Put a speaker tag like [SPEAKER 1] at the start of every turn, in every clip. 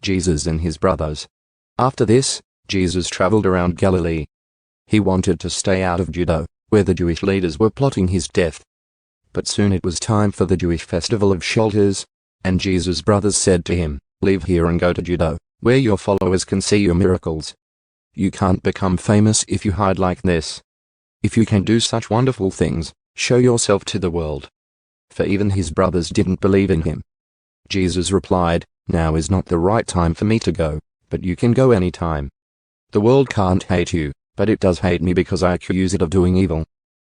[SPEAKER 1] Jesus and his brothers. After this, Jesus traveled around Galilee. He wanted to stay out of Judah, where the Jewish leaders were plotting his death. But soon it was time for the Jewish festival of shelters, and Jesus' brothers said to him, "Leave here and go to Judah, where your followers can see your miracles. You can't become famous if you hide like this. If you can do such wonderful things, show yourself to the world." For even his brothers didn't believe in him. Jesus replied, "Now is not the right time for me to go, but you can go any time. The world can't hate you, but it does hate me because I accuse it of doing evil.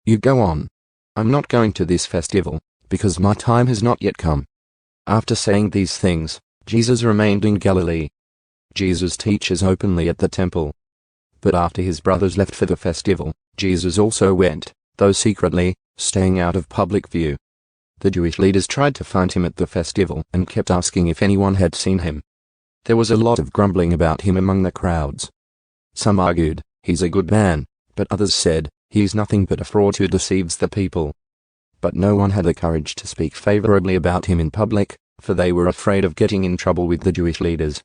[SPEAKER 1] You go on. I'm not going to this festival, because my time has not yet come." After saying these things, Jesus remained in Galilee. Jesus teaches openly at the temple. But after his brothers left for the festival, Jesus also went, though secretly, staying out of public view. The Jewish leaders tried to find him at the festival and kept asking if anyone had seen him. There was a lot of grumbling about him among the crowds. Some argued, "He's a good man," but others said, "He's nothing but a fraud who deceives the people." But no one had the courage to speak favorably about him in public, for they were afraid of getting in trouble with the Jewish leaders.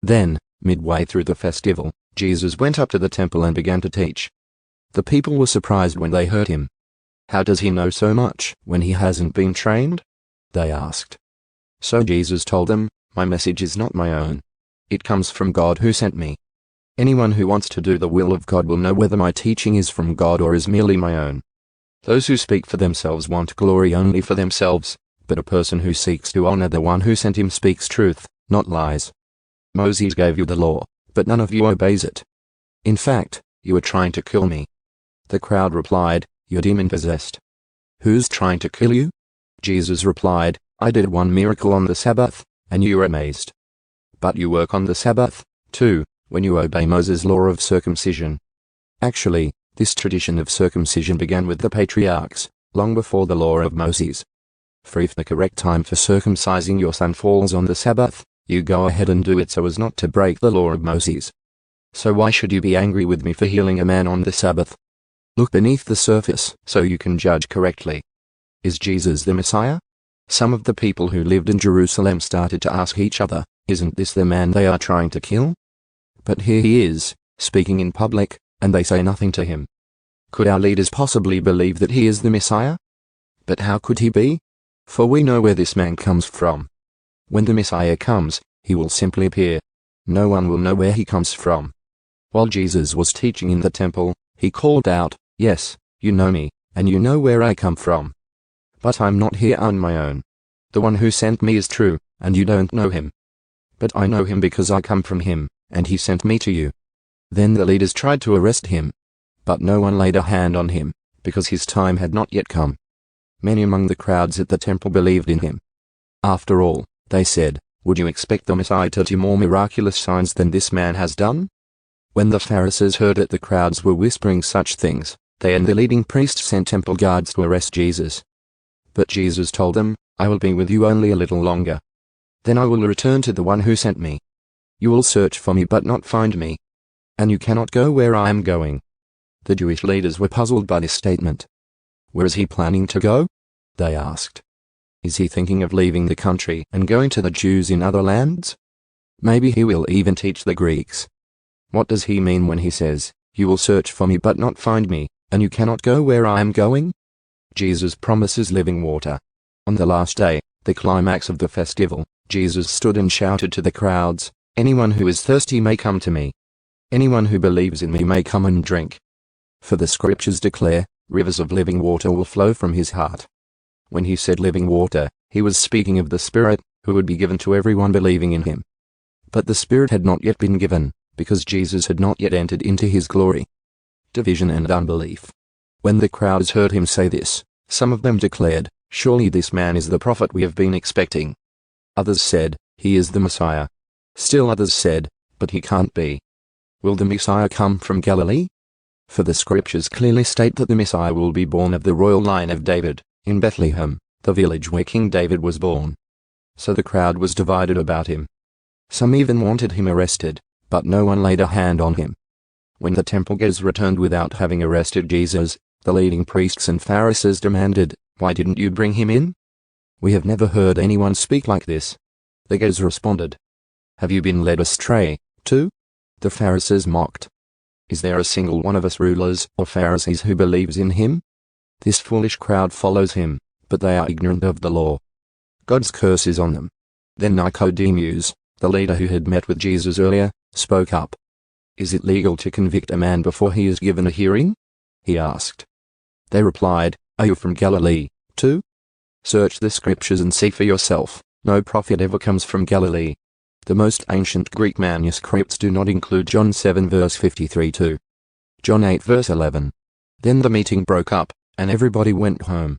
[SPEAKER 1] Then, midway through the festival, Jesus went up to the temple and began to teach. The people were surprised when they heard him. "How does he know so much when he hasn't been trained?" they asked. So Jesus told them, "My message is not my own. It comes from God who sent me. Anyone who wants to do the will of God will know whether my teaching is from God or is merely my own. Those who speak for themselves want glory only for themselves, but a person who seeks to honor the one who sent him speaks truth, not lies. Moses gave you the law, but none of you obeys it. In fact, you are trying to kill me." The crowd replied, "You're demon-possessed." "Who's trying to kill you?" Jesus replied, "I did one miracle on the Sabbath, and you are amazed. But you work on the Sabbath, too, when you obey Moses' law of circumcision. Actually, this tradition of circumcision began with the patriarchs, long before the law of Moses. For if the correct time for circumcising your son falls on the Sabbath, you go ahead and do it so as not to break the law of Moses. So why should you be angry with me for healing a man on the Sabbath? Look beneath the surface so you can judge correctly. Is Jesus the Messiah? Some of the people who lived in Jerusalem started to ask each other, "Isn't this the man they are trying to kill? But here he is, speaking in public, and they say nothing to him. Could our leaders possibly believe that he is the Messiah? But how could he be? For we know where this man comes from. When the Messiah comes, he will simply appear. No one will know where he comes from." While Jesus was teaching in the temple, he called out, "Yes, you know me, and you know where I come from. But I'm not here on my own. The one who sent me is true, and you don't know him. But I know him because I come from him, and he sent me to you." Then the leaders tried to arrest him. But no one laid a hand on him, because his time had not yet come. Many among the crowds at the temple believed in him. After all, they said, "Would you expect the Messiah to do more miraculous signs than this man has done?" When the Pharisees heard that the crowds were whispering such things, they and the leading priests sent temple guards to arrest Jesus. But Jesus told them, "I will be with you only a little longer. Then I will return to the one who sent me. You will search for me but not find me. And you cannot go where I am going." The Jewish leaders were puzzled by this statement. "Where is he planning to go?" they asked. "Is he thinking of leaving the country and going to the Jews in other lands? Maybe he will even teach the Greeks. What does he mean when he says, 'You will search for me but not find me, and you cannot go where I am going'?" Jesus promises living water. On the last day, the climax of the festival, Jesus stood and shouted to the crowds, "Anyone who is thirsty may come to me. Anyone who believes in me may come and drink. For the scriptures declare, rivers of living water will flow from his heart." When he said living water, he was speaking of the Spirit, who would be given to everyone believing in him. But the Spirit had not yet been given, because Jesus had not yet entered into his glory. Division and unbelief. When the crowds heard him say this, some of them declared, "Surely this man is the prophet we have been expecting." Others said, "He is the Messiah." Still others said, "But he can't be. Will the Messiah come from Galilee? For the scriptures clearly state that the Messiah will be born of the royal line of David, in Bethlehem, the village where King David was born." So the crowd was divided about him. Some even wanted him arrested, but no one laid a hand on him. When the temple guards returned without having arrested Jesus, the leading priests and Pharisees demanded, "Why didn't you bring him in? We have never heard anyone speak like this." The guards responded, Have you been led astray, too? The Pharisees mocked. Is there a single one of us rulers or Pharisees who believes in him? This foolish crowd follows him, but they are ignorant of the law. God's curse is on them. Then Nicodemus, the leader who had met with Jesus earlier, spoke up. Is it legal to convict a man before he is given a hearing? He asked. They replied, Are you from Galilee, too? Search the scriptures and see for yourself, no prophet ever comes from Galilee. The most ancient Greek manuscripts do not include John 7 verse 53 John 8 verse 11. Then the meeting broke up, and everybody went home.